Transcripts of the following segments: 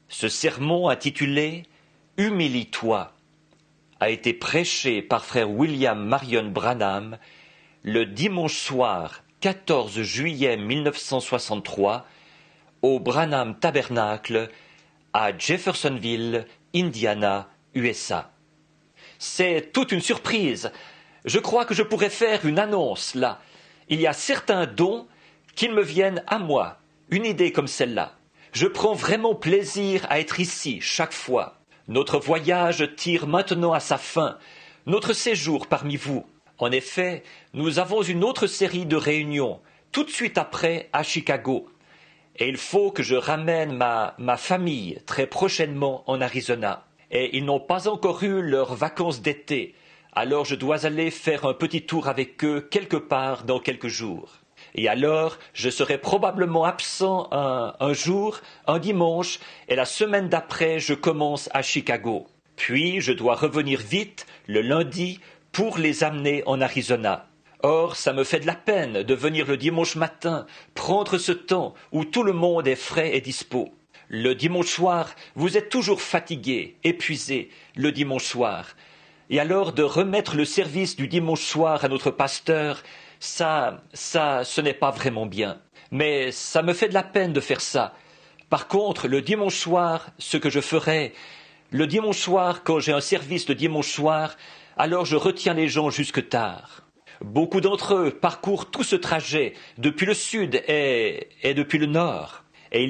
Ce sermon intitulé « Humilie-toi » a été prêché par frère William Marion Branham le dimanche soir 14 juillet 1963 au Branham Tabernacle à Jeffersonville, Indiana, USA. C'est toute une surprise. Je crois que je pourrais faire une annonce là. Il y a certains dons qui me viennent à moi, une idée comme celle-là. Je prends vraiment plaisir à être ici chaque fois. Notre voyage tire maintenant à sa fin, notre séjour parmi vous. En effet, nous avons une autre série de réunions, tout de suite après à Chicago. Et il faut que je ramène ma famille très prochainement en Arizona. Et ils n'ont pas encore eu leurs vacances d'été, alors je dois aller faire un petit tour avec eux quelque part dans quelques jours. Et alors, je serai probablement absent un jour, un dimanche, et la semaine d'après, je commence à Chicago. Puis, je dois revenir vite, le lundi, pour les amener en Arizona. Or, ça me fait de la peine de venir le dimanche matin, prendre ce temps où tout le monde est frais et dispo. Le dimanche soir, vous êtes toujours fatigué, épuisé, le dimanche soir. Et alors, de remettre le service du dimanche soir à notre pasteur, ce n'est pas vraiment bien. Mais ça me fait de la peine de faire ça. Par contre, le dimanche soir, ce que je ferai, le dimanche soir, quand j'ai un service le dimanche soir, alors je retiens les gens jusque tard. Beaucoup d'entre eux parcourent tout ce trajet depuis le sud et depuis le nord. Et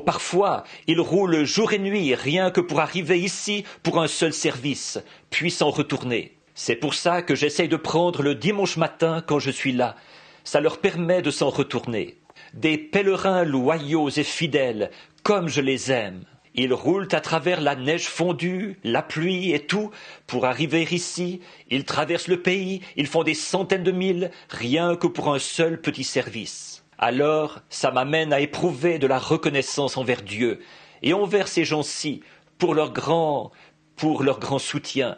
parfois, ils roulent jour et nuit rien que pour arriver ici pour un seul service, puis s'en retourner. C'est pour ça que j'essaye de prendre le dimanche matin quand je suis là. Ça leur permet de s'en retourner. Des pèlerins loyaux et fidèles, comme je les aime. Ils roulent à travers la neige fondue, la pluie et tout, pour arriver ici. Ils traversent le pays, ils font des centaines de milles, rien que pour un seul petit service. Alors, ça m'amène à éprouver de la reconnaissance envers Dieu et envers ces gens-ci pour leur grand soutien,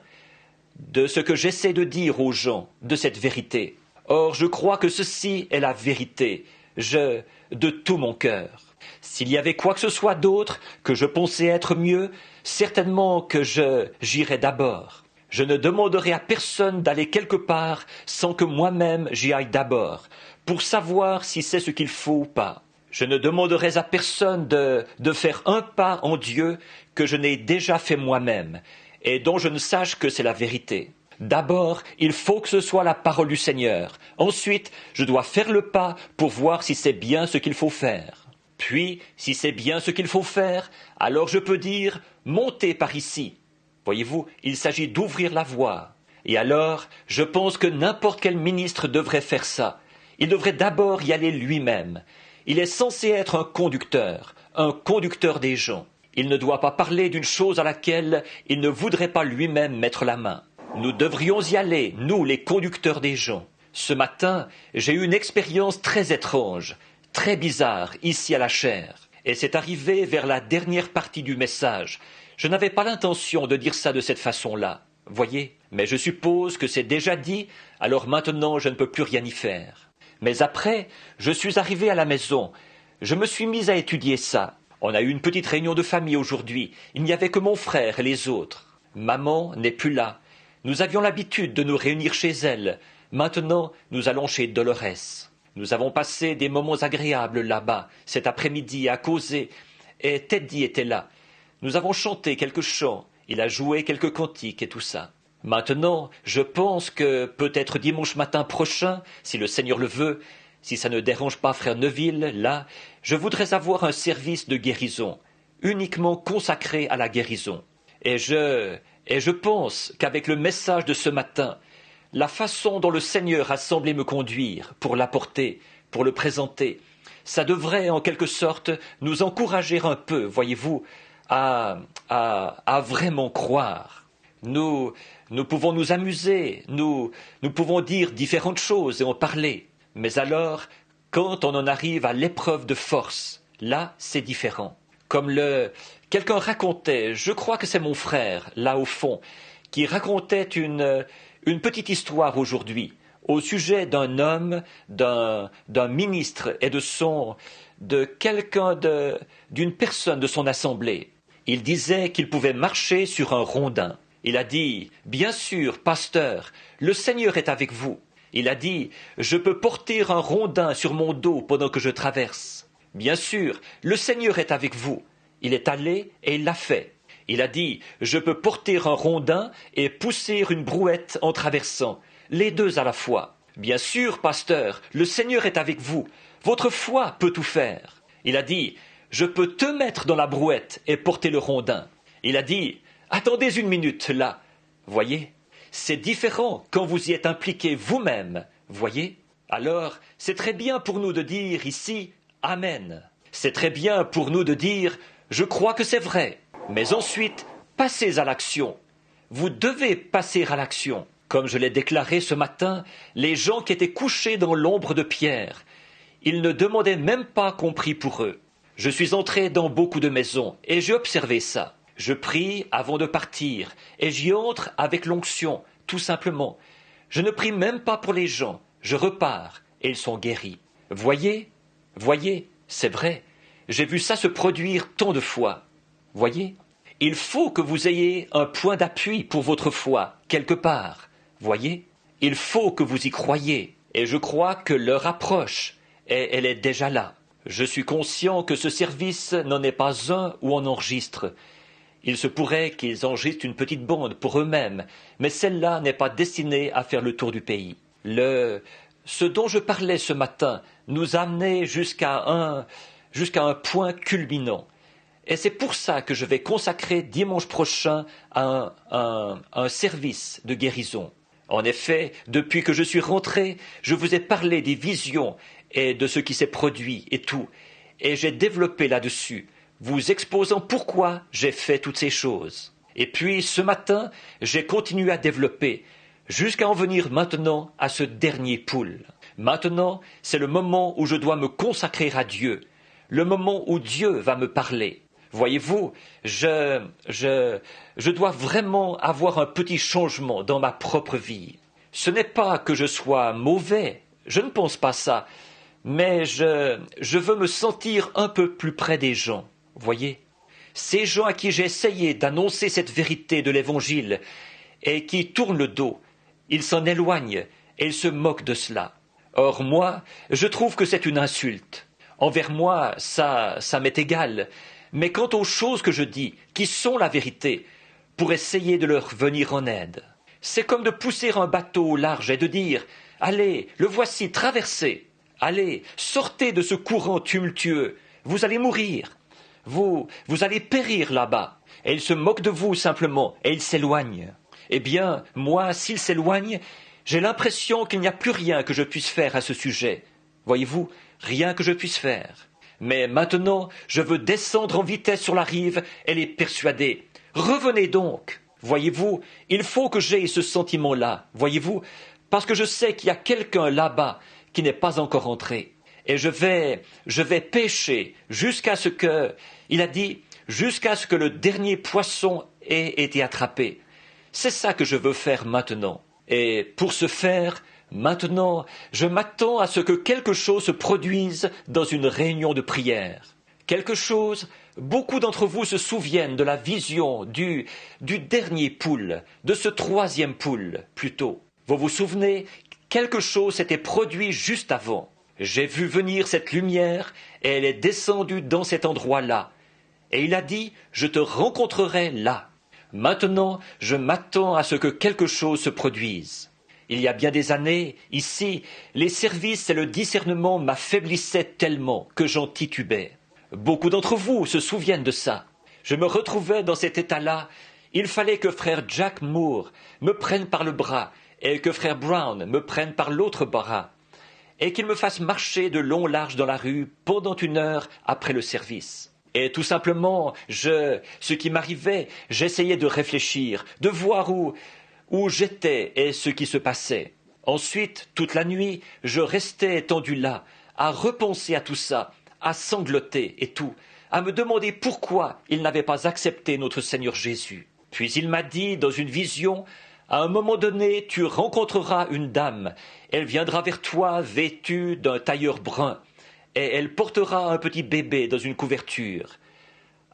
de ce que j'essaie de dire aux gens, de cette vérité. Or, je crois que ceci est la vérité, de tout mon cœur. S'il y avait quoi que ce soit d'autre, que je pensais être mieux, certainement que j'irais d'abord. Je ne demanderai à personne d'aller quelque part sans que moi-même j'y aille d'abord, pour savoir si c'est ce qu'il faut ou pas. Je ne demanderai à personne de faire un pas en Dieu que je n'ai déjà fait moi-même, et dont je ne sache que c'est la vérité. D'abord, il faut que ce soit la parole du Seigneur. Ensuite, je dois faire le pas pour voir si c'est bien ce qu'il faut faire. Puis, si c'est bien ce qu'il faut faire, alors je peux dire « montez par ici ». Voyez-vous, il s'agit d'ouvrir la voie. Et alors, je pense que n'importe quel ministre devrait faire ça. Il devrait d'abord y aller lui-même. Il est censé être un conducteur des gens. Il ne doit pas parler d'une chose à laquelle il ne voudrait pas lui-même mettre la main. Nous devrions y aller, nous, les conducteurs des gens. Ce matin, j'ai eu une expérience très étrange, très bizarre, ici à la chaire. Et c'est arrivé vers la dernière partie du message. Je n'avais pas l'intention de dire ça de cette façon-là, voyez. Mais je suppose que c'est déjà dit, alors maintenant je ne peux plus rien y faire. Mais après, je suis arrivé à la maison. Je me suis mis à étudier ça. On a eu une petite réunion de famille aujourd'hui. Il n'y avait que mon frère et les autres. Maman n'est plus là. Nous avions l'habitude de nous réunir chez elle. Maintenant, nous allons chez Dolores. Nous avons passé des moments agréables là-bas, cet après-midi, à causer. Et Teddy était là. Nous avons chanté quelques chants. Il a joué quelques cantiques et tout ça. Maintenant, je pense que peut-être dimanche matin prochain, si le Seigneur le veut, si ça ne dérange pas frère Neville, là, je voudrais avoir un service de guérison, uniquement consacré à la guérison. Et je pense qu'avec le message de ce matin, la façon dont le Seigneur a semblé me conduire pour l'apporter, pour le présenter, ça devrait en quelque sorte nous encourager un peu, voyez-vous, à vraiment croire. Nous pouvons nous amuser, nous pouvons dire différentes choses et en parler. Mais alors, quand on en arrive à l'épreuve de force, là, c'est différent. Comme quelqu'un racontait, je crois que c'est mon frère, là au fond, qui racontait une petite histoire aujourd'hui au sujet d'un homme, d'un ministre et d'une personne de son assemblée. Il disait qu'il pouvait marcher sur un rondin. Il a dit, bien sûr, pasteur, le Seigneur est avec vous. Il a dit, je peux porter un rondin sur mon dos pendant que je traverse. Bien sûr, le Seigneur est avec vous. Il est allé et il l'a fait. Il a dit, je peux porter un rondin et pousser une brouette en traversant, les deux à la fois. Bien sûr, pasteur, le Seigneur est avec vous. Votre foi peut tout faire. Il a dit, je peux te mettre dans la brouette et porter le rondin. Il a dit, attendez une minute là. Voyez, c'est différent quand vous y êtes impliqué vous-même. Voyez, alors c'est très bien pour nous de dire ici, Amen. C'est très bien pour nous de dire, je crois que c'est vrai. Mais ensuite, passez à l'action. Vous devez passer à l'action. Comme je l'ai déclaré ce matin, les gens qui étaient couchés dans l'ombre de Pierre, ils ne demandaient même pas qu'on prie pour eux. Je suis entré dans beaucoup de maisons et j'ai observé ça. Je prie avant de partir et j'y entre avec l'onction, tout simplement. Je ne prie même pas pour les gens. Je repars et ils sont guéris. Voyez, c'est vrai. J'ai vu ça se produire tant de fois. Voyez, il faut que vous ayez un point d'appui pour votre foi, quelque part. Voyez, il faut que vous y croyiez. Et je crois que l'heure approche, et elle est déjà là. Je suis conscient que ce service n'en est pas un où on enregistre. Il se pourrait qu'ils enregistrent une petite bande pour eux-mêmes, mais celle-là n'est pas destinée à faire le tour du pays. Ce dont je parlais ce matin nous a amené jusqu'à un point culminant. Et c'est pour ça que je vais consacrer dimanche prochain un service de guérison. En effet, depuis que je suis rentré, je vous ai parlé des visions et de ce qui s'est produit et tout. Et j'ai développé là-dessus, vous exposant pourquoi j'ai fait toutes ces choses. Et puis, ce matin, j'ai continué à développer, jusqu'à en venir maintenant à ce dernier pool. Maintenant, c'est le moment où je dois me consacrer à Dieu, le moment où Dieu va me parler. Voyez-vous, je dois vraiment avoir un petit changement dans ma propre vie. Ce n'est pas que je sois mauvais, je ne pense pas ça, mais je veux me sentir un peu plus près des gens. Voyez, ces gens à qui j'ai essayé d'annoncer cette vérité de l'Évangile et qui tournent le dos, ils s'en éloignent et ils se moquent de cela. Or moi, je trouve que c'est une insulte. Envers moi, ça m'est égal. Mais quant aux choses que je dis, qui sont la vérité, pour essayer de leur venir en aide, c'est comme de pousser un bateau au large et de dire « Allez, le voici, traversez. Allez, sortez de ce courant tumultueux. Vous allez mourir. Vous allez périr là-bas. » Et ils se moquent de vous simplement, et ils s'éloignent. Eh bien, moi, s'ils s'éloignent, j'ai l'impression qu'il n'y a plus rien que je puisse faire à ce sujet. Voyez-vous, rien que je puisse faire. Mais maintenant, je veux descendre en vitesse sur la rive et les persuader. Revenez donc. Voyez-vous, il faut que j'aie ce sentiment-là. Voyez-vous, parce que je sais qu'il y a quelqu'un là-bas qui n'est pas encore entré. Et je vais pêcher jusqu'à ce que, il a dit, jusqu'à ce que le dernier poisson ait été attrapé. C'est ça que je veux faire maintenant. Et pour ce faire, maintenant, je m'attends à ce que quelque chose se produise dans une réunion de prière. Quelque chose, beaucoup d'entre vous se souviennent de la vision du dernier pool, de ce troisième pool, plutôt. Vous vous souvenez, quelque chose s'était produit juste avant. J'ai vu venir cette lumière et elle est descendue dans cet endroit-là. Et il a dit, je te rencontrerai là. Maintenant, je m'attends à ce que quelque chose se produise. Il y a bien des années, ici, les services et le discernement m'affaiblissaient tellement que j'en titubais. Beaucoup d'entre vous se souviennent de ça. Je me retrouvais dans cet état-là. Il fallait que frère Jack Moore me prenne par le bras et que frère Brown me prenne par l'autre bras et qu'il me fasse marcher de long large dans la rue pendant 1 heure après le service. Et tout simplement, ce qui m'arrivait, j'essayais de réfléchir, de voir où j'étais et ce qui se passait. Ensuite, toute la nuit, je restais étendu là, à repenser à tout ça, à sangloter et tout, à me demander pourquoi il n'avait pas accepté notre Seigneur Jésus. Puis il m'a dit dans une vision, à un moment donné, tu rencontreras une dame, elle viendra vers toi vêtue d'un tailleur brun, et elle portera un petit bébé dans une couverture.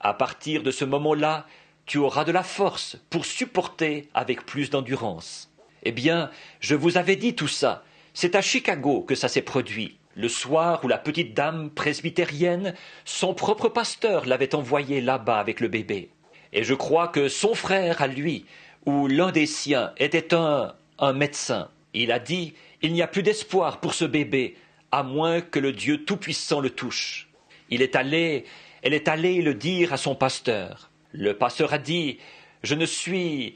À partir de ce moment-là, tu auras de la force pour supporter avec plus d'endurance. Eh bien, je vous avais dit tout ça. C'est à Chicago que ça s'est produit. Le soir où la petite dame presbytérienne, son propre pasteur l'avait envoyée là-bas avec le bébé. Et je crois que son frère à lui, ou l'un des siens, était un médecin. Il a dit, il n'y a plus d'espoir pour ce bébé, à moins que le Dieu Tout-Puissant le touche. Elle est allée le dire à son pasteur. Le pasteur a dit, je ne suis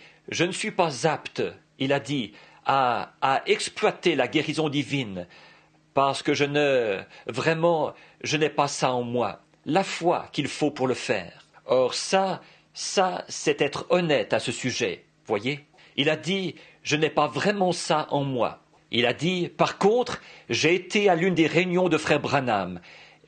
pas apte, il a dit, à exploiter la guérison divine, parce que je n'ai pas ça en moi, la foi qu'il faut pour le faire. Or ça, c'est être honnête à ce sujet, voyez. Il a dit, je n'ai pas vraiment ça en moi. Il a dit, par contre, j'ai été à l'une des réunions de frère Branham,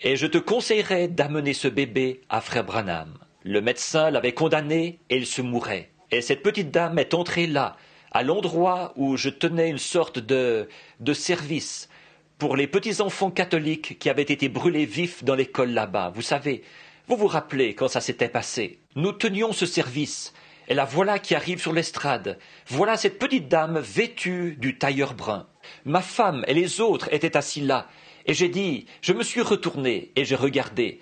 et je te conseillerais d'amener ce bébé à frère Branham. Le médecin l'avait condamné et il se mourait. Et cette petite dame est entrée là, à l'endroit où je tenais une sorte de service pour les petits-enfants catholiques qui avaient été brûlés vifs dans l'école là-bas. Vous savez, vous vous rappelez quand ça s'était passé. Nous tenions ce service, et la voilà qui arrive sur l'estrade. Voilà cette petite dame vêtue du tailleur brun. Ma femme et les autres étaient assis là, et je me suis retourné et j'ai regardé.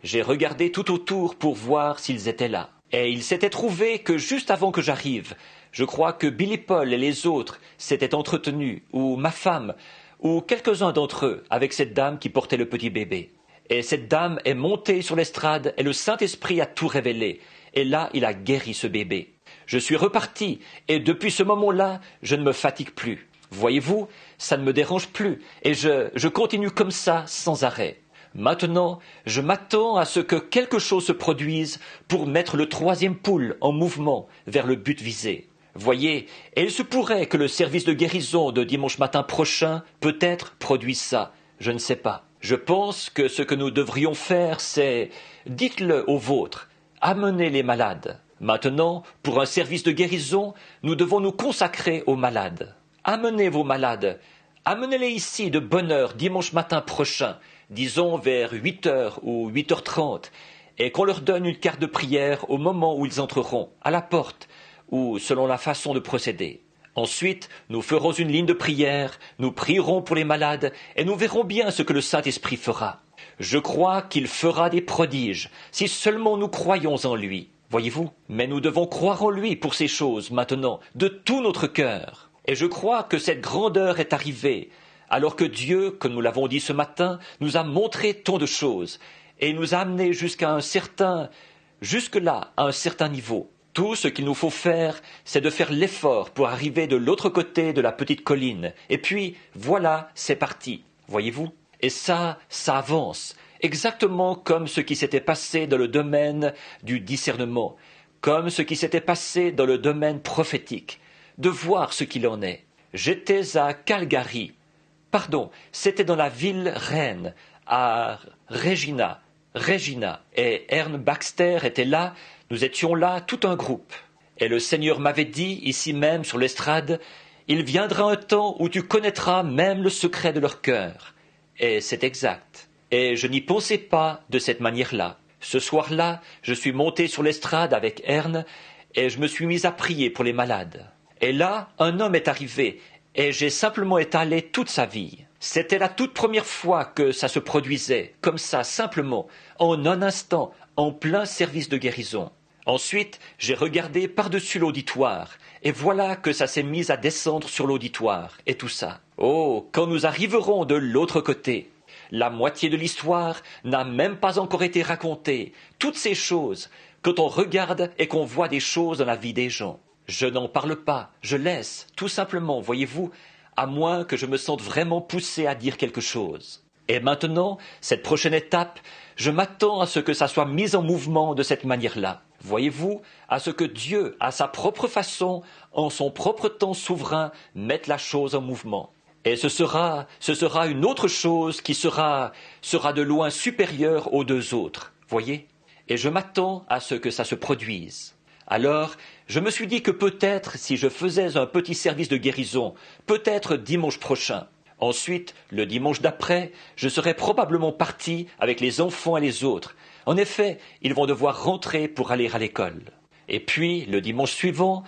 J'ai regardé tout autour pour voir s'ils étaient là. Et il s'était trouvé que juste avant que j'arrive, je crois que Billy Paul et les autres s'étaient entretenus, ou ma femme, ou quelques-uns d'entre eux, avec cette dame qui portait le petit bébé. Et cette dame est montée sur l'estrade et le Saint-Esprit a tout révélé. Et là, il a guéri ce bébé. Je suis reparti et depuis ce moment-là, je ne me fatigue plus. Voyez-vous, ça ne me dérange plus et je continue comme ça sans arrêt. Maintenant, je m'attends à ce que quelque chose se produise pour mettre le troisième poule en mouvement vers le but visé. Voyez, et il se pourrait que le service de guérison de dimanche matin prochain, peut-être, produise ça. Je ne sais pas. Je pense que ce que nous devrions faire, c'est, dites-le aux vôtres, amenez les malades. Maintenant, pour un service de guérison, nous devons nous consacrer aux malades. Amenez vos malades. Amenez-les ici de bonne heure dimanche matin prochain, disons vers 8h ou 8h30, et qu'on leur donne une carte de prière au moment où ils entreront, à la porte, ou selon la façon de procéder. Ensuite, nous ferons une ligne de prière, nous prierons pour les malades, et nous verrons bien ce que le Saint-Esprit fera. Je crois qu'il fera des prodiges, si seulement nous croyons en lui. Voyez-vous? Mais nous devons croire en lui pour ces choses maintenant, de tout notre cœur. Et je crois que cette grandeur est arrivée, alors que Dieu, comme nous l'avons dit ce matin, nous a montré tant de choses, et nous a amenés jusque-là, à un certain niveau. Tout ce qu'il nous faut faire, c'est de faire l'effort pour arriver de l'autre côté de la petite colline. Et puis, voilà, c'est parti. Voyez-vous? Et ça avance. Exactement comme ce qui s'était passé dans le domaine du discernement. Comme ce qui s'était passé dans le domaine prophétique. De voir ce qu'il en est. J'étais à Calgary. Pardon, c'était dans la ville reine, à Regina. Et Ern Baxter était là. Nous étions là, tout un groupe. Et le Seigneur m'avait dit, ici même sur l'estrade, « Il viendra un temps où tu connaîtras même le secret de leur cœur. » Et c'est exact. Et je n'y pensais pas de cette manière-là. Ce soir-là, je suis monté sur l'estrade avec Ern et je me suis mis à prier pour les malades. Et là, un homme est arrivé et j'ai simplement étalé toute sa vie. C'était la toute première fois que ça se produisait, comme ça, simplement, en un instant, en plein service de guérison. Ensuite, j'ai regardé par-dessus l'auditoire, et voilà que ça s'est mis à descendre sur l'auditoire, et tout ça. Oh, quand nous arriverons de l'autre côté, la moitié de l'histoire n'a même pas encore été racontée. Toutes ces choses, quand on regarde et qu'on voit des choses dans la vie des gens. Je n'en parle pas, je laisse, tout simplement, voyez-vous, à moins que je me sente vraiment poussé à dire quelque chose. Et maintenant, cette prochaine étape, je m'attends à ce que ça soit mis en mouvement de cette manière-là. Voyez-vous, à ce que Dieu, à sa propre façon, en son propre temps souverain, mette la chose en mouvement. Et ce sera une autre chose qui sera de loin supérieure aux deux autres. Voyez? Et je m'attends à ce que ça se produise. Alors, je me suis dit que peut-être, si je faisais un petit service de guérison, peut-être dimanche prochain. Ensuite, le dimanche d'après, je serais probablement parti avec les enfants et les autres, En effet, ils vont devoir rentrer pour aller à l'école. Et puis, le dimanche suivant,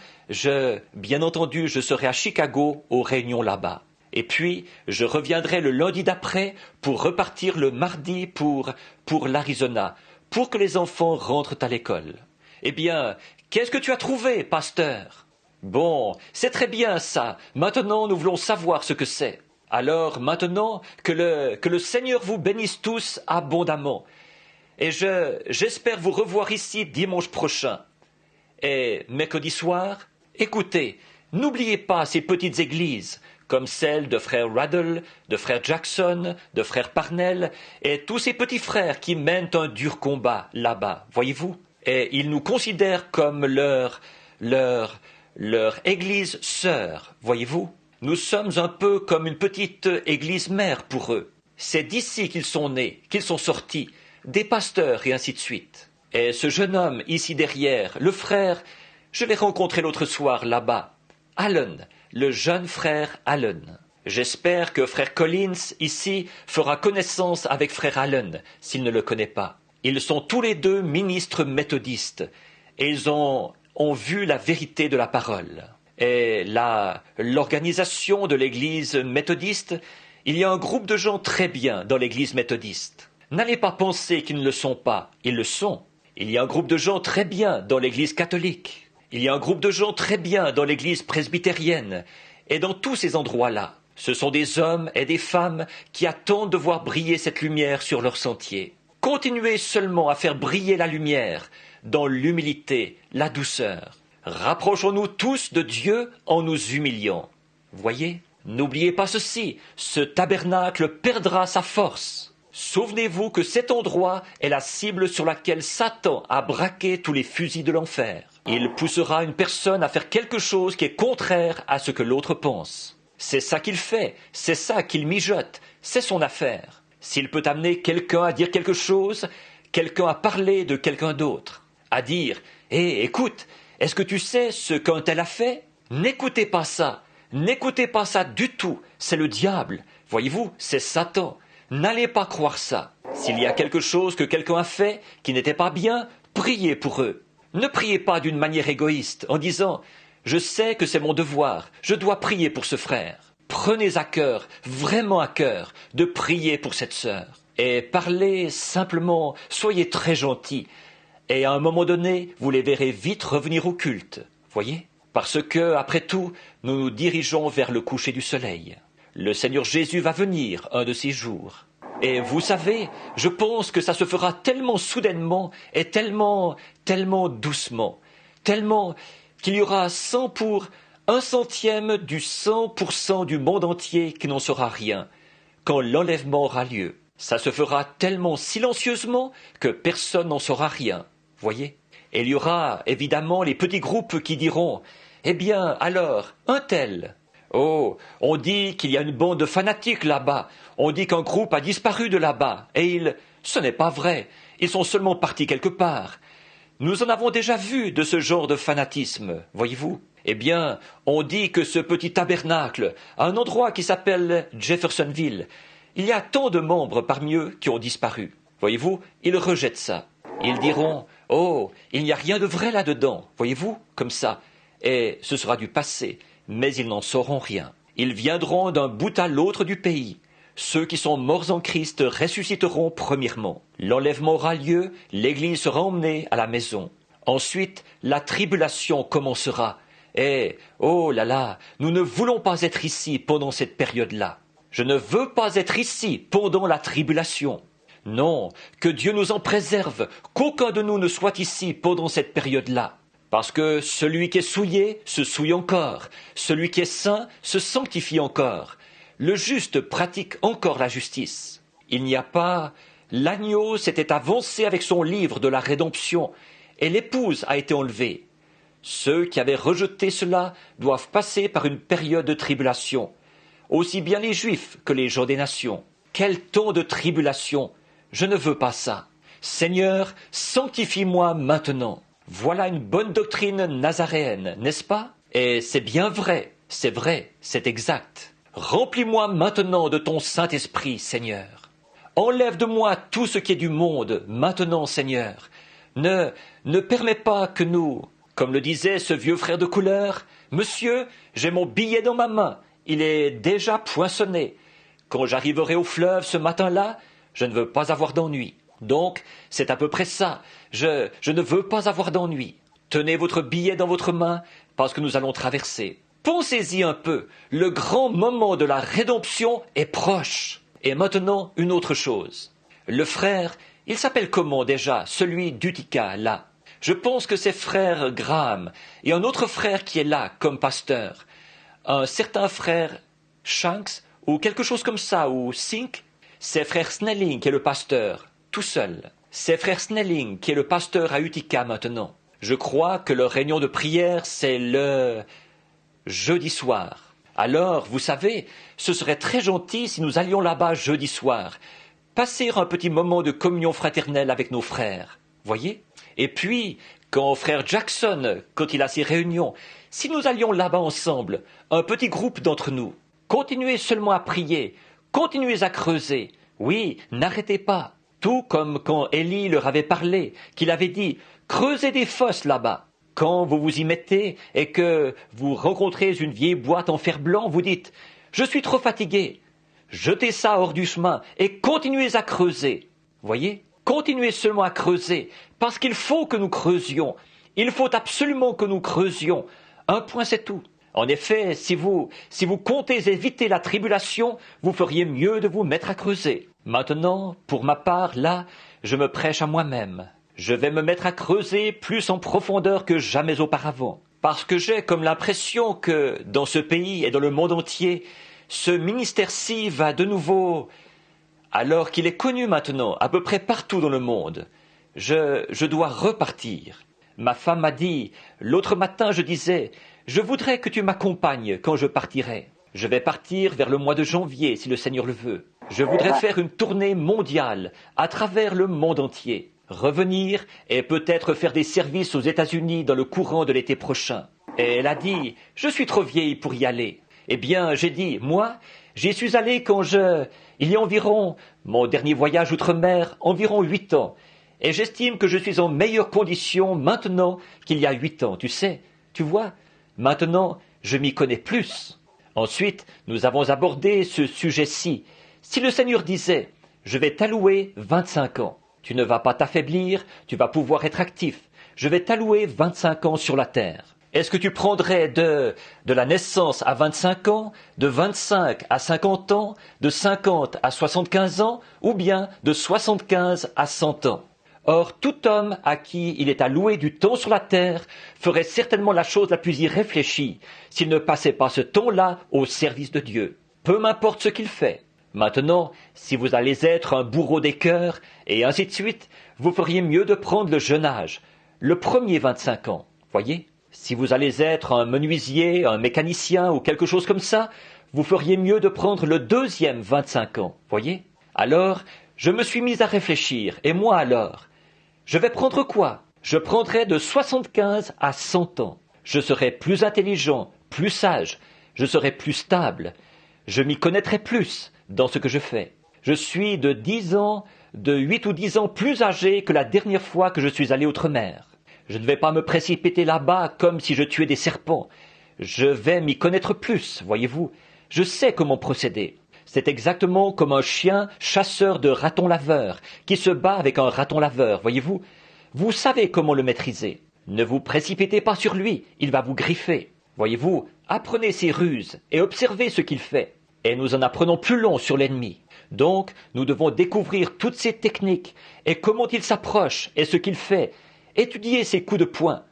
bien entendu, je serai à Chicago aux réunions là-bas. Et puis, je reviendrai le lundi d'après pour repartir le mardi pour l'Arizona, pour que les enfants rentrent à l'école. Eh bien, qu'est-ce que tu as trouvé, pasteur? Bon, c'est très bien ça. Maintenant, nous voulons savoir ce que c'est. Alors, maintenant, que le Seigneur vous bénisse tous abondamment. Et j'espère vous revoir ici dimanche prochain. Et mercredi soir, écoutez, n'oubliez pas ces petites églises, comme celle de frère Raddle, de frère Jackson, de frère Parnell, et tous ces petits frères qui mènent un dur combat là-bas, voyez-vous? Et ils nous considèrent comme leur église sœur, voyez-vous? Nous sommes un peu comme une petite église mère pour eux. C'est d'ici qu'ils sont nés, qu'ils sont sortis, des pasteurs et ainsi de suite. Et ce jeune homme ici derrière, le frère, je l'ai rencontré l'autre soir là-bas, Allen, le jeune frère Allen. J'espère que frère Collins ici fera connaissance avec frère Allen, s'il ne le connaît pas. Ils sont tous les deux ministres méthodistes, et ils ont vu la vérité de la parole. Et l'organisation de l'église méthodiste, il y a un groupe de gens très bien dans l'église méthodiste. N'allez pas penser qu'ils ne le sont pas, ils le sont. Il y a un groupe de gens très bien dans l'église catholique. Il y a un groupe de gens très bien dans l'église presbytérienne. Et dans tous ces endroits-là, ce sont des hommes et des femmes qui attendent de voir briller cette lumière sur leur sentier. Continuez seulement à faire briller la lumière dans l'humilité, la douceur. Rapprochons-nous tous de Dieu en nous humiliant. Voyez, n'oubliez pas ceci, ce tabernacle perdra sa force. Souvenez-vous que cet endroit est la cible sur laquelle Satan a braqué tous les fusils de l'enfer. Il poussera une personne à faire quelque chose qui est contraire à ce que l'autre pense. C'est ça qu'il fait, c'est ça qu'il mijote, c'est son affaire. S'il peut amener quelqu'un à dire quelque chose, quelqu'un à parler de quelqu'un d'autre, à dire « Hé, écoute, est-ce que tu sais ce qu'un tel a fait ?» N'écoutez pas ça du tout, c'est le diable. Voyez-vous, c'est Satan. N'allez pas croire ça. S'il y a quelque chose que quelqu'un a fait qui n'était pas bien, priez pour eux. Ne priez pas d'une manière égoïste en disant « Je sais que c'est mon devoir, je dois prier pour ce frère ». Prenez à cœur, vraiment à cœur, de prier pour cette sœur. Et parlez simplement, soyez très gentils. Et à un moment donné, vous les verrez vite revenir au culte. Voyez ? Parce que, après tout, nous nous dirigeons vers le coucher du soleil. Le Seigneur Jésus va venir un de ces jours. Et vous savez, je pense que ça se fera tellement soudainement et tellement doucement, tellement qu'il y aura 100 pour 1/100 du 100% du monde entier qui n'en saura rien, quand l'enlèvement aura lieu. Ça se fera tellement silencieusement que personne n'en saura rien, voyez. Et il y aura évidemment les petits groupes qui diront « Eh bien, alors, un tel ?» Oh, on dit qu'il y a une bande de fanatiques là-bas. On dit qu'un groupe a disparu de là-bas. Et ce n'est pas vrai. Ils sont seulement partis quelque part. Nous en avons déjà vu de ce genre de fanatisme, voyez-vous. Eh bien, on dit que ce petit tabernacle, à un endroit qui s'appelle Jeffersonville, il y a tant de membres parmi eux qui ont disparu. Voyez-vous, ils rejettent ça. Ils diront « Oh, il n'y a rien de vrai là-dedans. » Voyez-vous, comme ça. Et ce sera du passé. Mais ils n'en sauront rien. Ils viendront d'un bout à l'autre du pays. Ceux qui sont morts en Christ ressusciteront premièrement. L'enlèvement aura lieu, l'Église sera emmenée à la maison. Ensuite, la tribulation commencera. Et, oh là là, nous ne voulons pas être ici pendant cette période-là. Je ne veux pas être ici pendant la tribulation. Non, que Dieu nous en préserve, qu'aucun de nous ne soit ici pendant cette période-là. Parce que celui qui est souillé se souille encore, celui qui est saint se sanctifie encore. Le juste pratique encore la justice. Il n'y a pas... L'agneau s'était avancé avec son livre de la rédemption, et l'épouse a été enlevée. Ceux qui avaient rejeté cela doivent passer par une période de tribulation, aussi bien les Juifs que les gens des nations. Quel temps de tribulation! Je ne veux pas ça. Seigneur, sanctifie-moi maintenant. Voilà une bonne doctrine nazaréenne, n'est-ce pas? Et c'est bien vrai, c'est exact. Remplis-moi maintenant de ton Saint-Esprit, Seigneur. Enlève de moi tout ce qui est du monde, maintenant, Seigneur. Ne permets pas que nous, comme le disait ce vieux frère de couleur, Monsieur, j'ai mon billet dans ma main, il est déjà poinçonné. Quand j'arriverai au fleuve ce matin-là, je ne veux pas avoir d'ennui. Donc, c'est à peu près ça. Je ne veux pas avoir d'ennui. Tenez votre billet dans votre main, parce que nous allons traverser. Pensez-y un peu, le grand moment de la rédemption est proche. Et maintenant, une autre chose. Le frère, il s'appelle comment déjà, celui d'Utica, là? Je pense que c'est frère Graham, et un autre frère qui est là, comme pasteur. Un certain frère Shanks, ou quelque chose comme ça, ou Sink. C'est frère Snelling qui est le pasteur, tout seul. C'est frère Snelling qui est le pasteur à Utica maintenant. Je crois que leur réunion de prière, c'est le jeudi soir. Alors, vous savez, ce serait très gentil si nous allions là-bas jeudi soir, passer un petit moment de communion fraternelle avec nos frères, voyez? Et puis, quand frère Jackson, quand il a ses réunions, si nous allions là-bas ensemble, un petit groupe d'entre nous, continuez seulement à prier, continuez à creuser, oui, n'arrêtez pas, tout comme quand Élie leur avait parlé, qu'il avait dit « Creusez des fosses là-bas ». Quand vous vous y mettez et que vous rencontrez une vieille boîte en fer blanc, vous dites « Je suis trop fatigué ». Jetez ça hors du chemin et continuez à creuser. Voyez? Continuez seulement à creuser, parce qu'il faut que nous creusions. Il faut absolument que nous creusions. Un point, c'est tout. En effet, si vous comptez éviter la tribulation, vous feriez mieux de vous mettre à creuser. Maintenant, pour ma part, là, je me prêche à moi-même. Je vais me mettre à creuser plus en profondeur que jamais auparavant, parce que j'ai comme l'impression que dans ce pays et dans le monde entier, ce ministère-ci va de nouveau, alors qu'il est connu maintenant à peu près partout dans le monde. Je dois repartir. Ma femme m'a dit, l'autre matin je disais, je voudrais que tu m'accompagnes quand je partirai. Je vais partir vers le mois de janvier si le Seigneur le veut. Je voudrais faire une tournée mondiale à travers le monde entier. Revenir et peut-être faire des services aux États-Unis dans le courant de l'été prochain. Et elle a dit, je suis trop vieille pour y aller. Eh bien, j'ai dit, moi, j'y suis allé il y a environ, mon dernier voyage outre-mer, environ 8 ans. Et j'estime que je suis en meilleure condition maintenant qu'il y a 8 ans, tu sais. Tu vois, maintenant, je m'y connais plus. Ensuite, nous avons abordé ce sujet-ci. Si le Seigneur disait, je vais t'allouer 25 ans. Tu ne vas pas t'affaiblir, tu vas pouvoir être actif. Je vais t'allouer 25 ans sur la terre. Est-ce que tu prendrais de la naissance à 25 ans, de 25 à 50 ans, de 50 à 75 ans, ou bien de 75 à 100 ans? Or, tout homme à qui il est alloué du temps sur la terre ferait certainement la chose la plus irréfléchie s'il ne passait pas ce temps-là au service de Dieu. Peu m'importe ce qu'il fait. Maintenant, si vous allez être un bourreau des cœurs, et ainsi de suite, vous feriez mieux de prendre le jeune âge, le premier 25 ans, voyez? Si vous allez être un menuisier, un mécanicien ou quelque chose comme ça, vous feriez mieux de prendre le deuxième 25 ans, voyez? Alors, je me suis mis à réfléchir, et moi alors? Je vais prendre quoi? Je prendrai de 75 à 100 ans. Je serai plus intelligent, plus sage, je serai plus stable, je m'y connaîtrai plus dans ce que je fais. Je suis de 8 ou 10 ans plus âgé que la dernière fois que je suis allé outre-mer. Je ne vais pas me précipiter là-bas comme si je tuais des serpents. Je vais m'y connaître plus, voyez-vous. Je sais comment procéder. C'est exactement comme un chien chasseur de ratons laveurs qui se bat avec un raton laveur, voyez-vous. Vous savez comment le maîtriser. Ne vous précipitez pas sur lui, il va vous griffer. Voyez-vous, apprenez ses ruses et observez ce qu'il fait. Et nous en apprenons plus long sur l'ennemi. Donc, nous devons découvrir toutes ses techniques et comment il s'approche et ce qu'il fait. Étudiez ses coups de poing.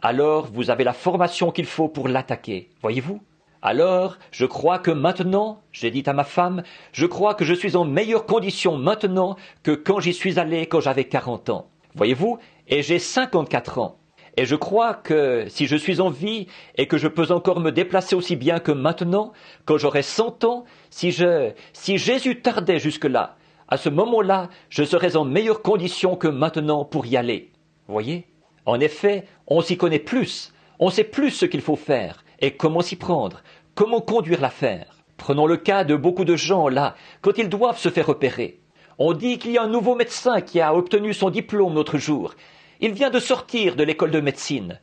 Alors, vous avez la formation qu'il faut pour l'attaquer, voyez-vous. Alors, je crois que maintenant, j'ai dit à ma femme, je crois que je suis en meilleure condition maintenant que quand j'y suis allé quand j'avais 40 ans. Voyez-vous, et j'ai 54 ans. Et je crois que si je suis en vie et que je peux encore me déplacer aussi bien que maintenant, quand j'aurai 100 ans, si Jésus tardait jusque-là, à ce moment-là, je serais en meilleure condition que maintenant pour y aller. Voyez? En effet, on s'y connaît plus, on sait plus ce qu'il faut faire et comment s'y prendre, comment conduire l'affaire. Prenons le cas de beaucoup de gens là, quand ils doivent se faire opérer. On dit qu'il y a un nouveau médecin qui a obtenu son diplôme l'autre jour. Il vient de sortir de l'école de médecine.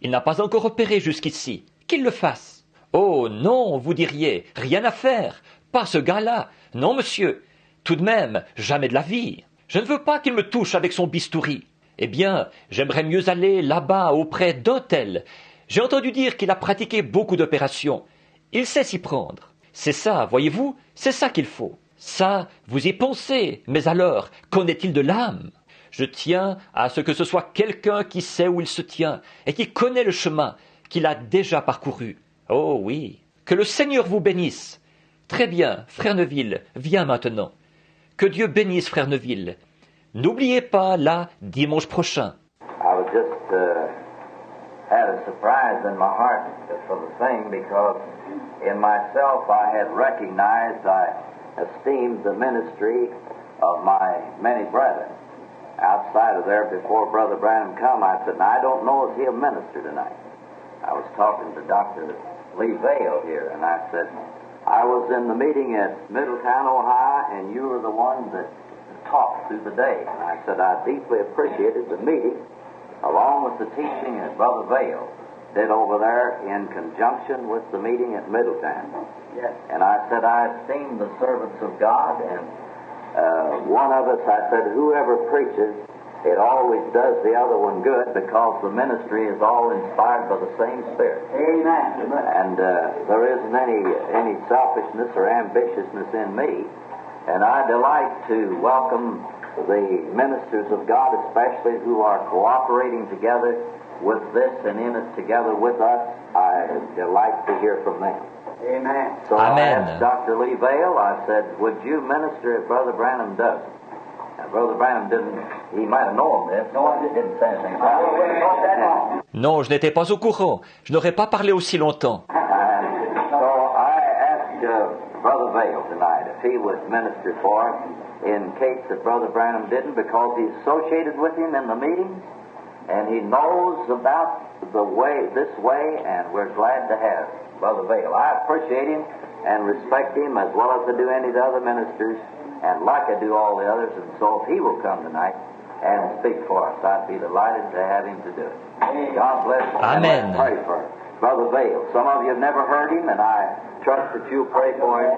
Il n'a pas encore opéré jusqu'ici. Qu'il le fasse. Oh non, vous diriez, rien à faire. Pas ce gars-là. Non, monsieur. Tout de même, jamais de la vie. Je ne veux pas qu'il me touche avec son bistouri. Eh bien, j'aimerais mieux aller là-bas auprès d'un tel. J'ai entendu dire qu'il a pratiqué beaucoup d'opérations. Il sait s'y prendre. C'est ça, voyez-vous, c'est ça qu'il faut. Ça, vous y pensez, mais alors, qu'en est-il de l'âme? Je tiens à ce que ce soit quelqu'un qui sait où il se tient et qui connaît le chemin qu'il a déjà parcouru. Oh oui, que le Seigneur vous bénisse. Très bien, frère Neville, viens maintenant. Que Dieu bénisse frère Neville. N'oubliez pas, là, dimanche prochain. I was just had a surprise in my heart for the thing because in myself I had recognized, I esteemed the ministry of my many brethren. Outside of there, before Brother Branham come, I said, now I don't know if he'll minister tonight. I was talking to Dr. Lee Vale here, and I said, I was in the meeting at Middletown, Ohio, and you were the one that talked through the day. And I said, I deeply appreciated the meeting, along with the teaching that Brother Vale did over there in conjunction with the meeting at Middletown. Yes. And I said, I esteem the servants of God, and one of us, I said, whoever preaches, it always does the other one good because the ministry is all inspired by the same Spirit. Amen. And there isn't any selfishness or ambitiousness in me. And I delight to welcome the ministers of God, especially who are cooperating together with this and in it together with us. I delight to hear from them. Amen. So Amen. I asked Dr. Lee Vale, I said, would you minister if Brother Branham does? Now, Brother Branham didn't, he might have known this. No, I didn't say anything about it. Non, je n'étais pas au courant. Je n'aurais pas parlé aussi longtemps. So I asked Brother Vale tonight if he would minister for him in case that Brother Branham didn't, because he's associated with him in the meetings and he knows about this way, and we're glad to have Brother Vale. I appreciate him and respect him as well as I do any of the other ministers, and like I do all the others, and so if he will come tonight and speak for us, I'd be delighted to have him to do it. God bless him. Amen. And let's pray for Brother Vale. Some of you have never heard him, and I trust that you'll pray for him.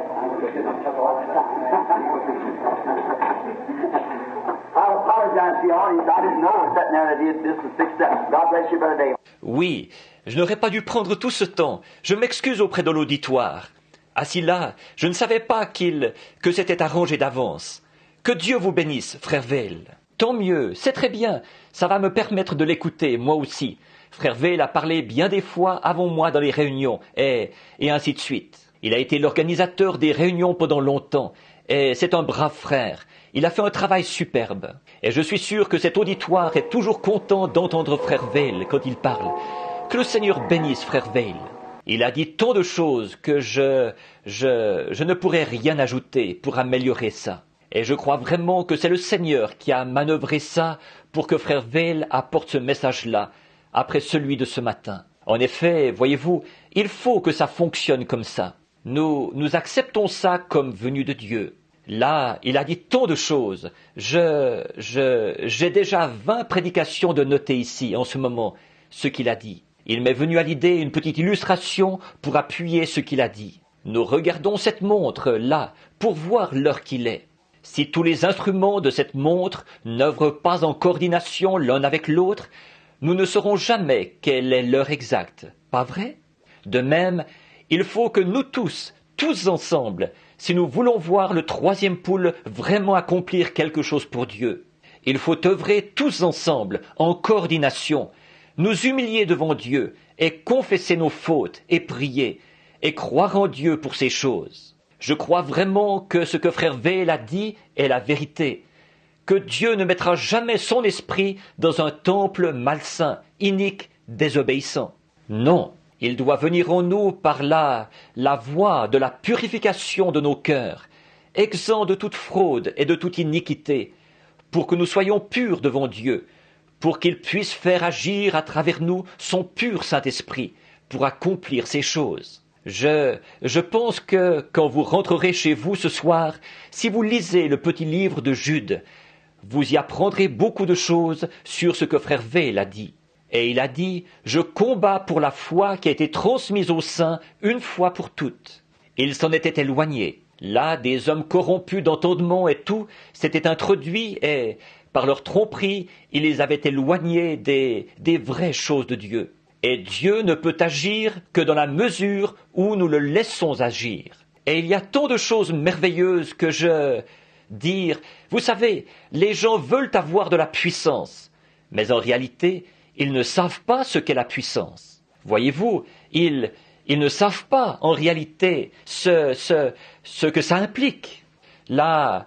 I apologize to the audience. I didn't know it was sitting there that he had this was fixed up. God bless you, Brother Dale. Oui, je n'aurais pas dû prendre tout ce temps. Je m'excuse auprès de l'auditoire. Assis là, je ne savais pas que c'était arrangé d'avance. Que Dieu vous bénisse, frère Vale. Tant mieux, c'est très bien. Ça va me permettre de l'écouter, moi aussi. Frère Vale a parlé bien des fois avant moi dans les réunions, et ainsi de suite. Il a été l'organisateur des réunions pendant longtemps, et c'est un brave frère. Il a fait un travail superbe. Et je suis sûr que cet auditoire est toujours content d'entendre frère Vale quand il parle. Que le Seigneur bénisse frère Vale. Il a dit tant de choses que je ne pourrais rien ajouter pour améliorer ça. Et je crois vraiment que c'est le Seigneur qui a manœuvré ça pour que frère Vale apporte ce message-là après celui de ce matin. En effet, voyez-vous, il faut que ça fonctionne comme ça. Nous acceptons ça comme venu de Dieu. Là, il a dit tant de choses. J'ai déjà 20 prédications de noter ici, en ce moment, ce qu'il a dit. Il m'est venu à l'idée une petite illustration pour appuyer ce qu'il a dit. Nous regardons cette montre, là, pour voir l'heure qu'il est. Si tous les instruments de cette montre n'œuvrent pas en coordination l'un avec l'autre, nous ne saurons jamais quelle est l'heure exacte. Pas vrai? De même, il faut que nous tous ensemble, si nous voulons voir le troisième poule vraiment accomplir quelque chose pour Dieu, il faut œuvrer tous ensemble, en coordination, nous humilier devant Dieu et confesser nos fautes et prier et croire en Dieu pour ces choses. Je crois vraiment que ce que frère Vale a dit est la vérité, que Dieu ne mettra jamais son esprit dans un temple malsain, inique, désobéissant. Non, il doit venir en nous par la voie de la purification de nos cœurs, exempts de toute fraude et de toute iniquité, pour que nous soyons purs devant Dieu, pour qu'il puisse faire agir à travers nous son pur Saint-Esprit, pour accomplir ces choses. Je pense que quand vous rentrerez chez vous ce soir, si vous lisez le petit livre de Jude, vous y apprendrez beaucoup de choses sur ce que frère Weil a dit. Et il a dit, je combats pour la foi qui a été transmise aux saints une fois pour toutes. Il s'en était éloigné. Là, des hommes corrompus d'entendement et tout s'étaient introduits et, par leur tromperie, ils les avaient éloignés des vraies choses de Dieu. Et Dieu ne peut agir que dans la mesure où nous le laissons agir. Et il y a tant de choses merveilleuses que vous savez, les gens veulent avoir de la puissance, mais en réalité, ils ne savent pas ce qu'est la puissance. Voyez-vous, ils ne savent pas en réalité ce que ça implique. La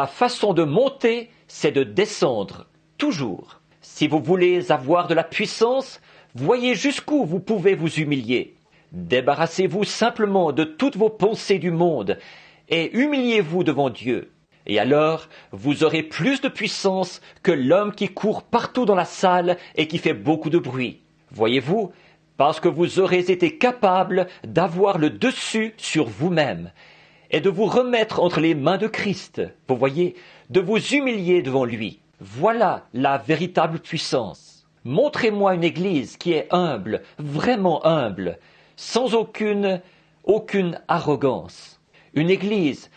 façon de monter, c'est de descendre, toujours. Si vous voulez avoir de la puissance, voyez jusqu'où vous pouvez vous humilier. Débarrassez-vous simplement de toutes vos pensées du monde et humiliez-vous devant Dieu. Et alors, vous aurez plus de puissance que l'homme qui court partout dans la salle et qui fait beaucoup de bruit. Voyez-vous, parce que vous aurez été capable d'avoir le dessus sur vous-même et de vous remettre entre les mains de Christ. Vous voyez, de vous humilier devant lui. Voilà la véritable puissance. Montrez-moi une église qui est humble, vraiment humble, sans aucune arrogance. Une église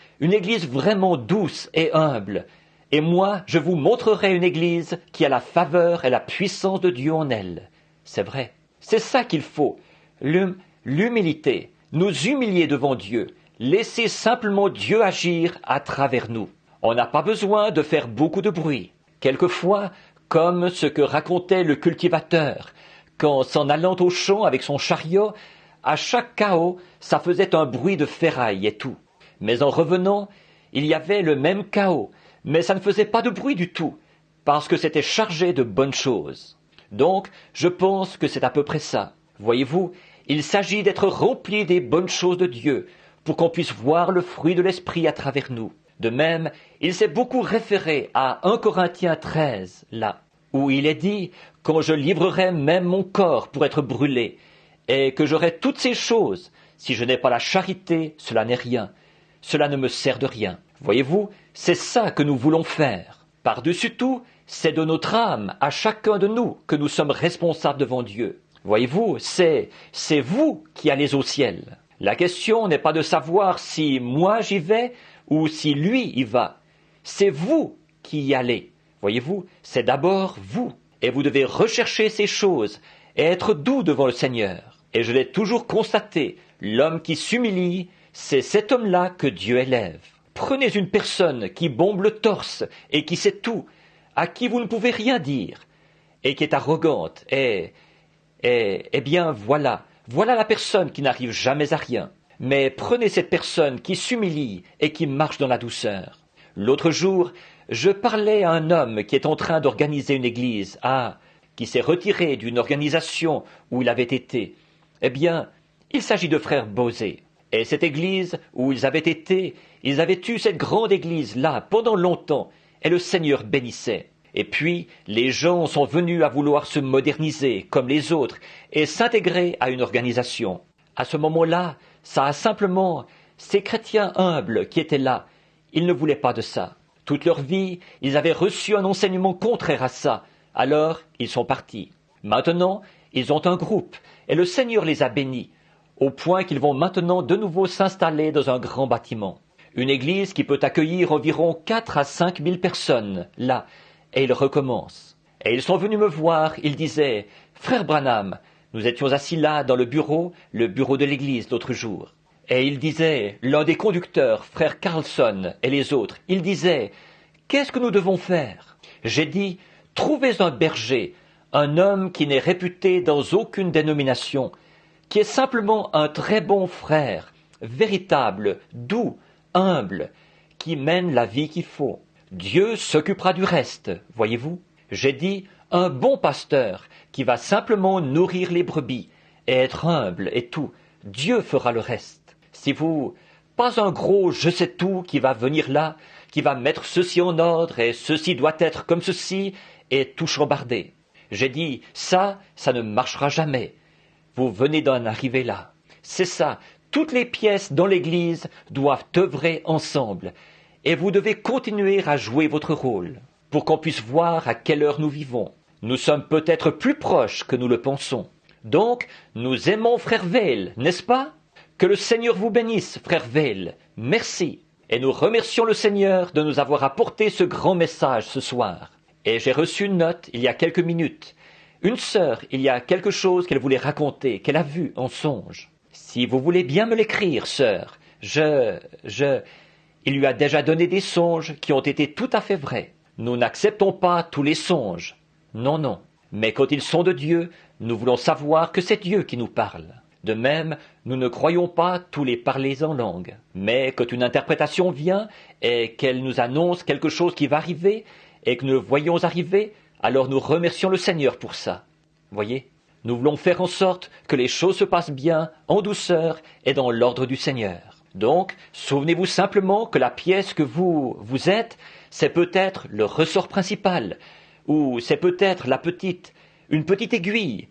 vraiment douce et humble. Et moi, je vous montrerai une église qui a la faveur et la puissance de Dieu en elle. C'est vrai. C'est ça qu'il faut. L'humilité. Nous humilier devant Dieu. Laisser simplement Dieu agir à travers nous. On n'a pas besoin de faire beaucoup de bruit. Quelquefois, comme ce que racontait le cultivateur, quand s'en allant au champ avec son chariot, à chaque chaos, ça faisait un bruit de ferraille et tout. Mais en revenant, il y avait le même chaos, mais ça ne faisait pas de bruit du tout, parce que c'était chargé de bonnes choses. Donc, je pense que c'est à peu près ça. Voyez-vous, il s'agit d'être rempli des bonnes choses de Dieu, pour qu'on puisse voir le fruit de l'Esprit à travers nous. De même, il s'est beaucoup référé à 1 Corinthiens 13, là, où il est dit « Quand je livrerai même mon corps pour être brûlé, et que j'aurai toutes ces choses, si je n'ai pas la charité, cela n'est rien. Cela ne me sert de rien. » Voyez-vous, c'est ça que nous voulons faire. Par-dessus tout, c'est de notre âme, à chacun de nous, que nous sommes responsables devant Dieu. Voyez-vous, c'est vous qui allez au ciel. La question n'est pas de savoir si moi j'y vais ou si lui y va. C'est vous qui y allez. Voyez-vous, c'est d'abord vous. Et vous devez rechercher ces choses et être doux devant le Seigneur. Et je l'ai toujours constaté, l'homme qui s'humilie, c'est cet homme-là que Dieu élève. Prenez une personne qui bombe le torse et qui sait tout, à qui vous ne pouvez rien dire, et qui est arrogante, eh bien voilà la personne qui n'arrive jamais à rien. Mais prenez cette personne qui s'humilie et qui marche dans la douceur. L'autre jour, je parlais à un homme qui est en train d'organiser une église, qui s'est retiré d'une organisation où il avait été. Eh bien, il s'agit de frère Bosé. Et cette église où ils avaient été, ils avaient eu cette grande église-là pendant longtemps, et le Seigneur bénissait. Et puis, les gens sont venus à vouloir se moderniser comme les autres et s'intégrer à une organisation. À ce moment-là, ça a simplement, ces chrétiens humbles qui étaient là, ils ne voulaient pas de ça. Toute leur vie, ils avaient reçu un enseignement contraire à ça. Alors, ils sont partis. Maintenant, ils ont un groupe, et le Seigneur les a bénis, au point qu'ils vont maintenant de nouveau s'installer dans un grand bâtiment. Une église qui peut accueillir environ 4 à 5 000 personnes, là, et ils recommencent. Et ils sont venus me voir, ils disaient « Frère Branham, nous étions assis là dans le bureau de l'église l'autre jour. » Et ils disaient, l'un des conducteurs, frère Carlson et les autres, ils disaient « Qu'est-ce que nous devons faire ?» J'ai dit « Trouvez un berger, un homme qui n'est réputé dans aucune dénomination, qui est simplement un très bon frère, véritable, doux, humble, qui mène la vie qu'il faut. Dieu s'occupera du reste, voyez-vous. J'ai dit un bon pasteur qui va simplement nourrir les brebis et être humble et tout. Dieu fera le reste. Si vous, pas un gros je sais tout qui va venir là, qui va mettre ceci en ordre et ceci doit être comme ceci et tout chambarder. J'ai dit ça ne marchera jamais. Vous venez d'en arriver là. C'est ça. Toutes les pièces dans l'Église doivent œuvrer ensemble, et vous devez continuer à jouer votre rôle, pour qu'on puisse voir à quelle heure nous vivons. Nous sommes peut-être plus proches que nous le pensons. Donc, nous aimons frère Veil, n'est-ce pas? Que le Seigneur vous bénisse, frère Veil. Merci. Et nous remercions le Seigneur de nous avoir apporté ce grand message ce soir. Et j'ai reçu une note il y a quelques minutes. Une sœur, il y a quelque chose qu'elle voulait raconter, qu'elle a vu en songe. Si vous voulez bien me l'écrire, sœur, il lui a déjà donné des songes qui ont été tout à fait vrais. Nous n'acceptons pas tous les songes. Non, non. Mais quand ils sont de Dieu, nous voulons savoir que c'est Dieu qui nous parle. De même, nous ne croyons pas tous les parlers en langue. Mais quand une interprétation vient et qu'elle nous annonce quelque chose qui va arriver et que nous le voyons arriver, alors nous remercions le Seigneur pour ça. Voyez, nous voulons faire en sorte que les choses se passent bien, en douceur et dans l'ordre du Seigneur. Donc, souvenez-vous simplement que la pièce que vous êtes, c'est peut-être le ressort principal, ou c'est peut-être une petite aiguille,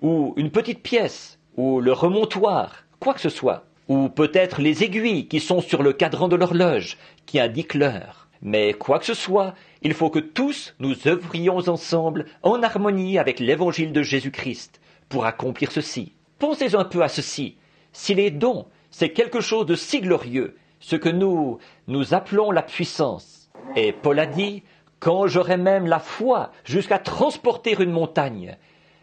ou une petite pièce, ou le remontoir, quoi que ce soit, ou peut-être les aiguilles qui sont sur le cadran de l'horloge, qui indiquent l'heure. Mais quoi que ce soit, il faut que tous nous œuvrions ensemble en harmonie avec l'évangile de Jésus-Christ pour accomplir ceci. Pensez un peu à ceci. Si les dons, c'est quelque chose de si glorieux, ce que nous appelons la puissance. Et Paul a dit, quand j'aurai même la foi jusqu'à transporter une montagne,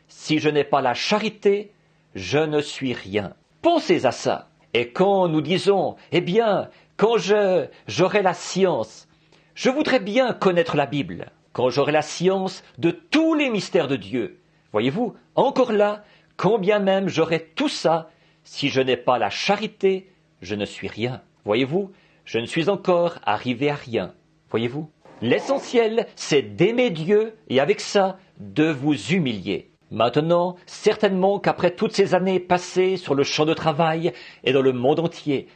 si je n'ai pas la charité, je ne suis rien. Pensez à ça. Et quand nous disons, eh bien, quand j'aurai la science, je voudrais bien connaître la Bible, quand j'aurai la science de tous les mystères de Dieu. Voyez-vous, encore là, quand bien même j'aurai tout ça, si je n'ai pas la charité, je ne suis rien. Voyez-vous, je ne suis encore arrivé à rien. Voyez-vous, l'essentiel, c'est d'aimer Dieu et avec ça, de vous humilier. Maintenant, certainement qu'après toutes ces années passées sur le champ de travail et dans le monde entier,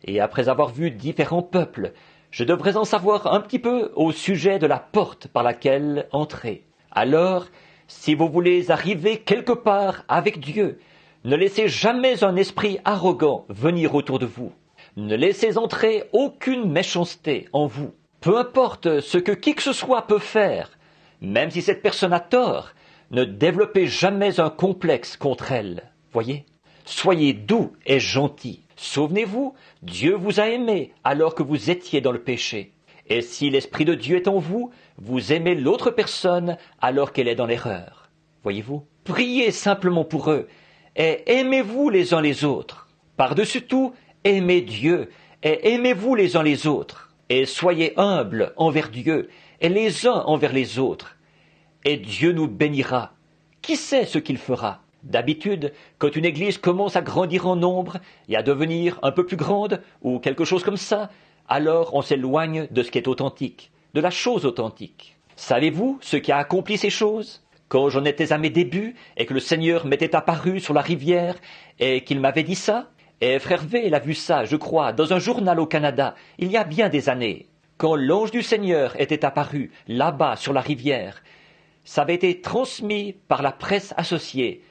et après avoir vu différents peuples, je devrais en savoir un petit peu au sujet de la porte par laquelle entrer. Alors, si vous voulez arriver quelque part avec Dieu, ne laissez jamais un esprit arrogant venir autour de vous. Ne laissez entrer aucune méchanceté en vous. Peu importe ce que qui que ce soit peut faire, même si cette personne a tort, ne développez jamais un complexe contre elle. Voyez? Soyez doux et gentils. Souvenez-vous, Dieu vous a aimé alors que vous étiez dans le péché. Et si l'Esprit de Dieu est en vous, vous aimez l'autre personne alors qu'elle est dans l'erreur. Voyez-vous? Priez simplement pour eux et aimez-vous les uns les autres. Par-dessus tout, aimez Dieu et aimez-vous les uns les autres. Et soyez humbles envers Dieu et les uns envers les autres. Et Dieu nous bénira. Qui sait ce qu'il fera? D'habitude, quand une église commence à grandir en nombre et à devenir un peu plus grande ou quelque chose comme ça, alors on s'éloigne de ce qui est authentique, de la chose authentique. Savez-vous ce qui a accompli ces choses? Quand j'en étais à mes débuts et que le Seigneur m'était apparu sur la rivière et qu'il m'avait dit ça, et frère V a vu ça, je crois, dans un journal au Canada, il y a bien des années. Quand l'ange du Seigneur était apparu là-bas sur la rivière, ça avait été transmis par la presse associée.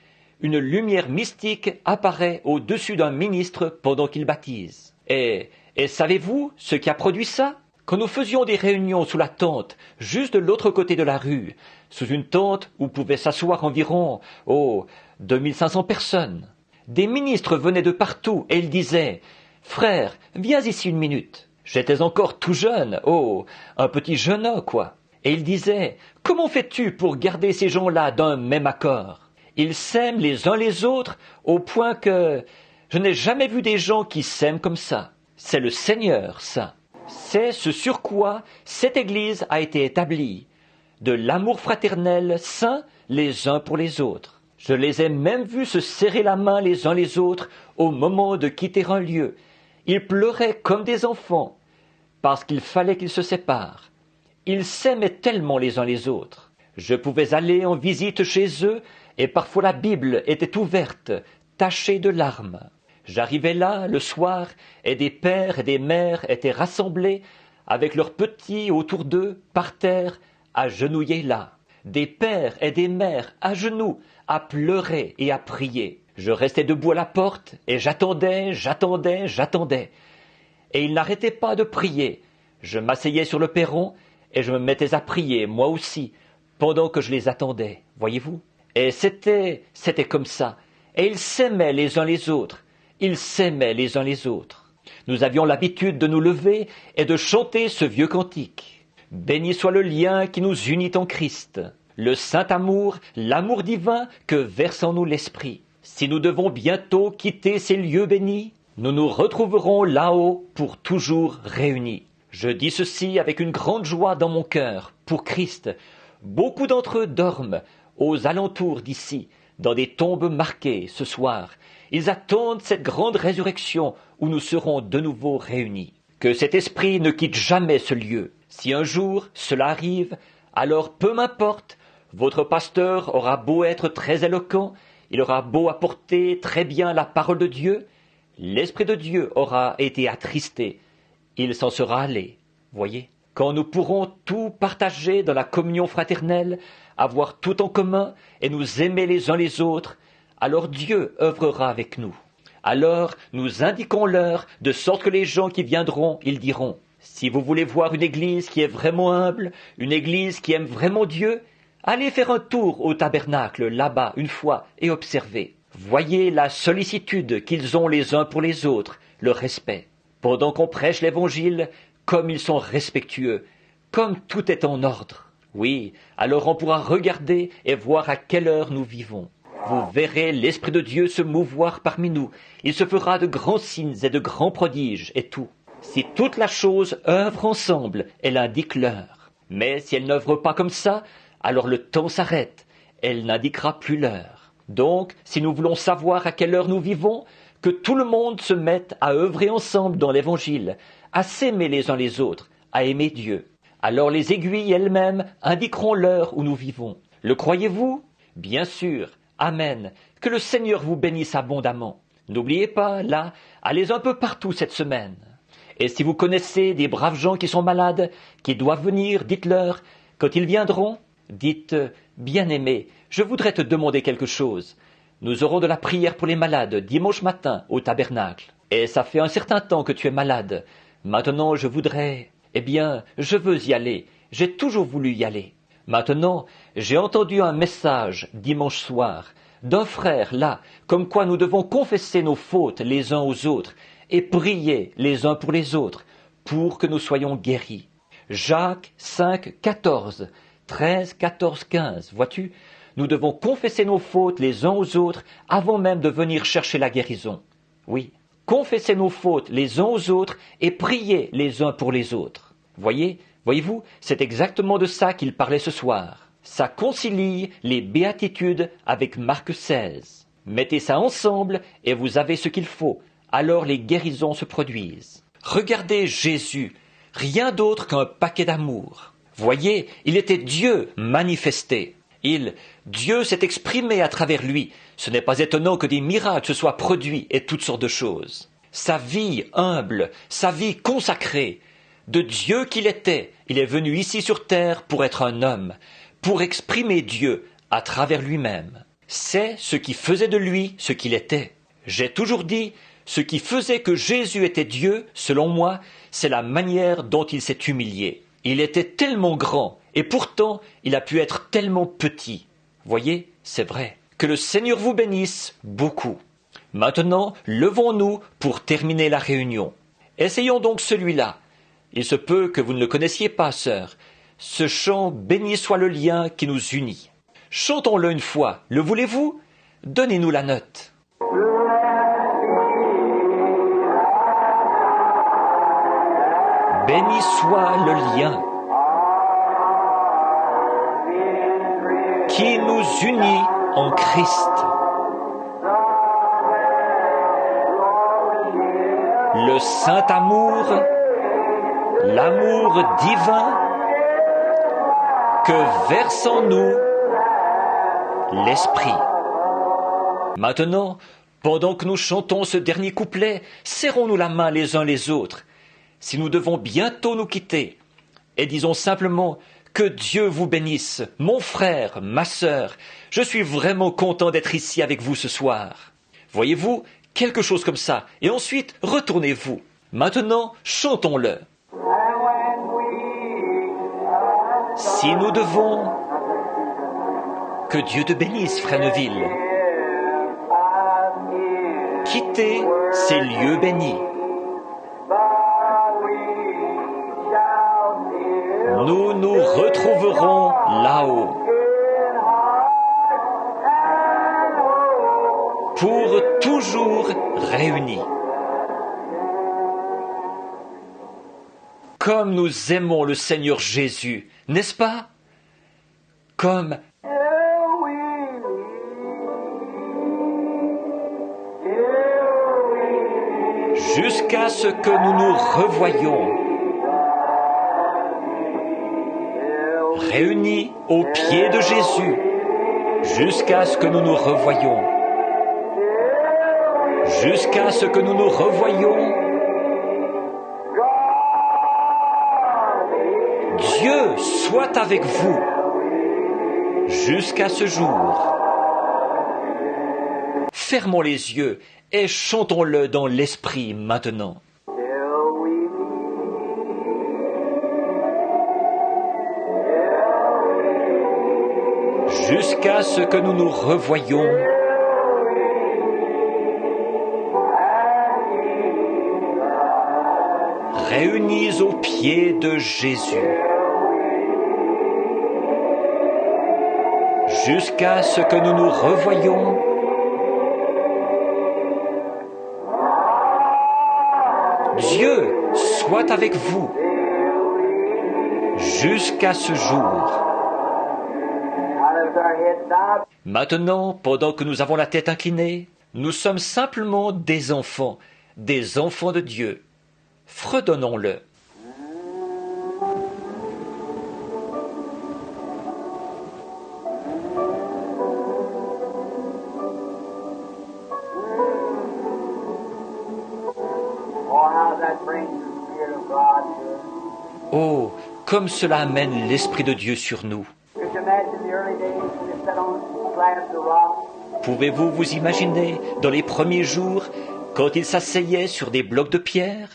Une lumière mystique apparaît au-dessus d'un ministre pendant qu'il baptise. Et savez-vous ce qui a produit ça? Quand nous faisions des réunions sous la tente, juste de l'autre côté de la rue, sous une tente où pouvaient s'asseoir environ, 2500 personnes, des ministres venaient de partout et ils disaient « Frère, viens ici une minute ». J'étais encore tout jeune, un petit jeune homme, quoi. Et ils disaient « Comment fais-tu pour garder ces gens-là d'un même accord ?» Ils s'aiment les uns les autres au point que je n'ai jamais vu des gens qui s'aiment comme ça. C'est le Seigneur, ça. C'est ce sur quoi cette Église a été établie. De l'amour fraternel saint les uns pour les autres. Je les ai même vus se serrer la main les uns les autres au moment de quitter un lieu. Ils pleuraient comme des enfants parce qu'il fallait qu'ils se séparent. Ils s'aimaient tellement les uns les autres. Je pouvais aller en visite chez eux et parfois la Bible était ouverte, tachée de larmes. J'arrivais là le soir et des pères et des mères étaient rassemblés avec leurs petits autour d'eux, par terre, agenouillés là. Des pères et des mères à genoux, à pleurer et à prier. Je restais debout à la porte et j'attendais. Et ils n'arrêtaient pas de prier. Je m'asseyais sur le perron et je me mettais à prier, moi aussi, pendant que je les attendais, voyez-vous. Et c'était comme ça. Et ils s'aimaient les uns les autres. Nous avions l'habitude de nous lever et de chanter ce vieux cantique. Béni soit le lien qui nous unit en Christ, le saint amour, l'amour divin que verse en nous l'Esprit. Si nous devons bientôt quitter ces lieux bénis, nous nous retrouverons là-haut pour toujours réunis. Je dis ceci avec une grande joie dans mon cœur, pour Christ. Beaucoup d'entre eux dorment aux alentours d'ici, dans des tombes marquées ce soir. Ils attendent cette grande résurrection où nous serons de nouveau réunis. Que cet esprit ne quitte jamais ce lieu. Si un jour cela arrive, alors peu m'importe, votre pasteur aura beau être très éloquent, il aura beau apporter très bien la parole de Dieu, l'Esprit de Dieu aura été attristé, il s'en sera allé. Voyez, quand nous pourrons tout partager dans la communion fraternelle, avoir tout en commun et nous aimer les uns les autres, alors Dieu œuvrera avec nous. Alors nous indiquons-leur de sorte que les gens qui viendront, ils diront, si vous voulez voir une église qui est vraiment humble, une église qui aime vraiment Dieu, allez faire un tour au tabernacle là-bas une fois et observez. Voyez la sollicitude qu'ils ont les uns pour les autres, le respect. Pendant qu'on prêche l'évangile, comme ils sont respectueux, comme tout est en ordre. Oui, alors on pourra regarder et voir à quelle heure nous vivons. Vous verrez l'Esprit de Dieu se mouvoir parmi nous. Il se fera de grands signes et de grands prodiges et tout. Si toute la chose œuvre ensemble, elle indique l'heure. Mais si elle n'œuvre pas comme ça, alors le temps s'arrête. Elle n'indiquera plus l'heure. Donc, si nous voulons savoir à quelle heure nous vivons, que tout le monde se mette à œuvrer ensemble dans l'Évangile, à s'aimer les uns les autres, à aimer Dieu. Alors les aiguilles elles-mêmes indiqueront l'heure où nous vivons. Le croyez-vous? Bien sûr. Amen. Que le Seigneur vous bénisse abondamment. N'oubliez pas, là, allez un peu partout cette semaine. Et si vous connaissez des braves gens qui sont malades, qui doivent venir, dites-leur, quand ils viendront, dites, bien-aimé, je voudrais te demander quelque chose. Nous aurons de la prière pour les malades dimanche matin au tabernacle. Et ça fait un certain temps que tu es malade. Maintenant, je voudrais... Eh bien, je veux y aller. J'ai toujours voulu y aller. Maintenant, j'ai entendu un message dimanche soir d'un frère là, comme quoi nous devons confesser nos fautes les uns aux autres et prier les uns pour les autres pour que nous soyons guéris. Jacques 5, 14, 13, 14, 15, vois-tu? Nous devons confesser nos fautes les uns aux autres avant même de venir chercher la guérison. Oui, confesser nos fautes les uns aux autres et prier les uns pour les autres. Voyez-vous, c'est exactement de ça qu'il parlait ce soir. Ça concilie les béatitudes avec Marc 16. Mettez ça ensemble et vous avez ce qu'il faut. Alors les guérisons se produisent. Regardez Jésus, rien d'autre qu'un paquet d'amour. Voyez, il était Dieu manifesté. Dieu s'est exprimé à travers lui. Ce n'est pas étonnant que des miracles se soient produits et toutes sortes de choses. Sa vie humble, sa vie consacrée, de Dieu qu'il était, il est venu ici sur terre pour être un homme, pour exprimer Dieu à travers lui-même. C'est ce qui faisait de lui ce qu'il était. J'ai toujours dit, ce qui faisait que Jésus était Dieu, selon moi, c'est la manière dont il s'est humilié. Il était tellement grand, et pourtant il a pu être tellement petit. Voyez, c'est vrai. Que le Seigneur vous bénisse beaucoup. Maintenant, levons-nous pour terminer la réunion. Essayons donc celui-là. Il se peut que vous ne le connaissiez pas, sœur. Ce chant « Béni soit le lien qui nous unit ». Chantons-le une fois. Le voulez-vous? Donnez-nous la note. Béni soit le lien qui nous unit en Christ. Le saint amour, l'amour divin que verse en nous l'Esprit. Maintenant, pendant que nous chantons ce dernier couplet, serrons-nous la main les uns les autres, si nous devons bientôt nous quitter, et disons simplement que Dieu vous bénisse, mon frère, ma sœur, je suis vraiment content d'être ici avec vous ce soir. Voyez-vous, quelque chose comme ça. Et ensuite, retournez-vous. Maintenant, chantons-le. Si nous devons... Que Dieu te bénisse, Frère Neville. Quitter ces lieux bénis. Nous nous retrouverons là-haut pour toujours réunis. Comme nous aimons le Seigneur Jésus, n'est-ce pas? Comme jusqu'à ce que nous nous revoyions, réunis aux pieds de Jésus, jusqu'à ce que nous nous revoyions, jusqu'à ce que nous nous revoyions. Dieu soit avec vous jusqu'à ce jour. Fermons les yeux et chantons-le dans l'esprit maintenant. Jusqu'à ce que nous nous revoyions. Réunis aux pieds de Jésus. Jusqu'à ce que nous nous revoyions. Dieu soit avec vous jusqu'à ce jour. Maintenant, pendant que nous avons la tête inclinée, nous sommes simplement des enfants de Dieu. Fredonnons-le. Oh, comme cela amène l'Esprit de Dieu sur nous. Pouvez-vous vous imaginer dans les premiers jours, quand il s'asseyait sur des blocs de pierre?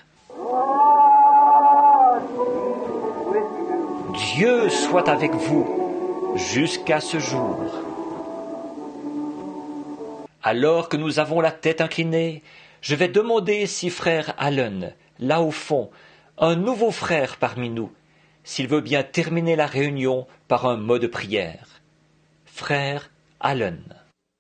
Dieu soit avec vous jusqu'à ce jour. Alors que nous avons la tête inclinée, je vais demander si frère Allen, là au fond, un nouveau frère parmi nous, s'il veut bien terminer la réunion par un mot de prière. Frère Allen.